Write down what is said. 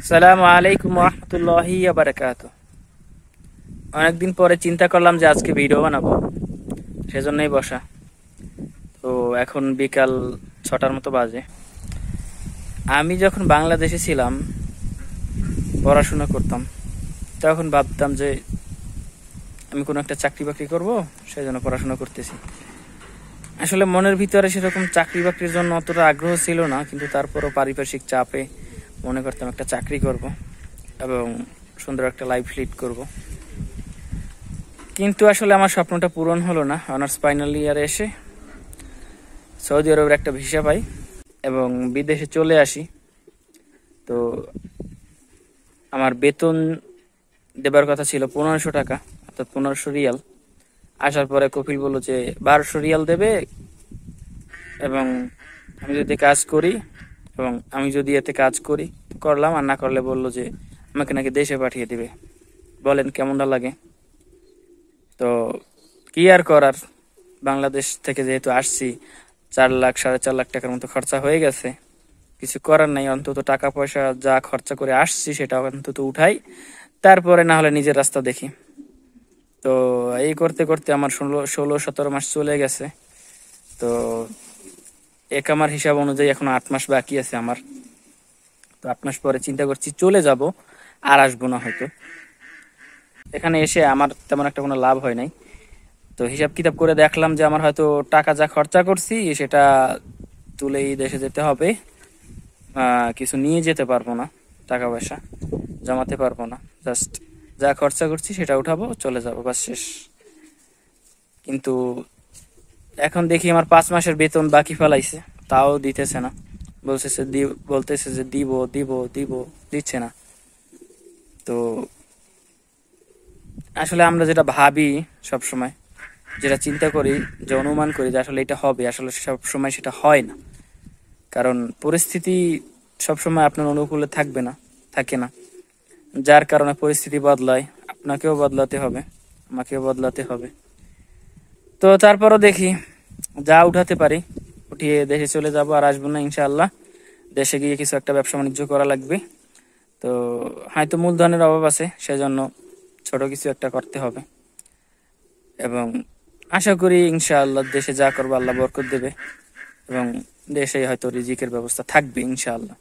আসসালামু আলাইকুম রহমতুল্লাহি ওয়া বারাকাতুহু। অনেকদিন পরে চিন্তা করলাম যে আজকে ভিডিও বানাবো, সেজন্যই বসা। তো এখন বিকাল 6টার মতো বাজে। আমি যখন বাংলাদেশে ছিলাম, পড়াশোনা করতাম, তখন ভাবতাম যে আমি কোনো একটা চাকরি বাকরি করবো, সেই জন্য পড়াশোনা করতেছি। আসলে মনের ভিতরে সেরকম চাকরি বাকরির জন্য অতটা আগ্রহ ছিল না, কিন্তু তারপরও পারিপার্শ্বিক চাপে মনে করতাম একটা চাকরি করব এবং সুন্দর একটা লাইফ লিড করব। কিন্তু আসলে আমার স্বপ্নটা পূরণ হলো না। অনার্স ফাইনাল ইয়ারে এসে সৌদি আরবের একটা ভিসা পাই এবং বিদেশে চলে আসি। তো আমার বেতন দেবার কথা ছিল 1500 টাকা, অর্থাৎ 1500 রিয়াল। আসার পরে কপিল বলল যে 1200 রিয়াল দেবে এবং আমি যদি কাজ করি, এবং আমি যদি এতে কাজ করি করলাম, আর না করলে বললো যে আমাকে নাকি দেশে পাঠিয়ে দিবে। বলেন কেমনটা লাগে? তো কি আর করার, বাংলাদেশ থেকে যেহেতু আসছি, 4 লাখ 4.5 লাখ টাকার মতো খরচা হয়ে গেছে। কিছু করার নাই, অন্তত টাকা পয়সা যা খরচা করে আসছি সেটা অন্তত উঠাই, তারপরে না হলে নিজের রাস্তা দেখি। তো এই করতে করতে আমার 16-17 মাস চলে গেছে। তো আমার হিসাব অনুযায়ী এখন 8 মাস বাকি আছে আমার। তো 8 মাস পরে চিন্তা করছি চলে যাব, আর আসবো না হয়তো। এখানে এসে আমার তেমন একটা কোনো লাভ হয় নাই। তো হিসাব কিতাব করে দেখলাম যে আমার হয়তো টাকা যা খরচা করছি সেটা তুলেই দেশে যেতে হবে। কিছু নিয়ে যেতে পারবো না, টাকা পয়সা জমাতে পারবো না। জাস্ট যা খরচা করছি সেটা উঠাবো, চলে যাবো, বাস শেষ। কিন্তু এখন দেখি আমার 5 মাসের বেতন বাকি ফেলাইছে, তাও দিতেছে না। বলতেছে যে দিব দিব দিব, দিচ্ছে না। তো আসলে আমরা যেটা ভাবি সব সময়, যেটা চিন্তা করি, যে অনুমান করি যে আসলে এটা হবে, আসলে সব সময় সেটা হয় না। কারণ পরিস্থিতি সবসময় আপনার অনুকূলে থাকে না। যার কারণে পরিস্থিতি বদলায়, আপনাকেও বদলাতে হবে, আমাকেও বদলাতে হবে। তো তারপরও দেখি যা উঠাতে পারি উঠিয়ে দেশে চলে যাব, আর আসবো না ইনশাআল্লাহ। দেশে গিয়ে কিছু একটা ব্যবসা বাণিজ্য করা লাগবে। তো হয়তো মূলধনের অভাব আছে, সেজন্য ছোট কিছু একটা করতে হবে। এবং আশা করি ইনশাআল্লাহ দেশে যা করবো আল্লাহ বরকত দেবে এবং দেশেই হয়তো রিজিকের ব্যবস্থা থাকবে ইনশাআল্লাহ।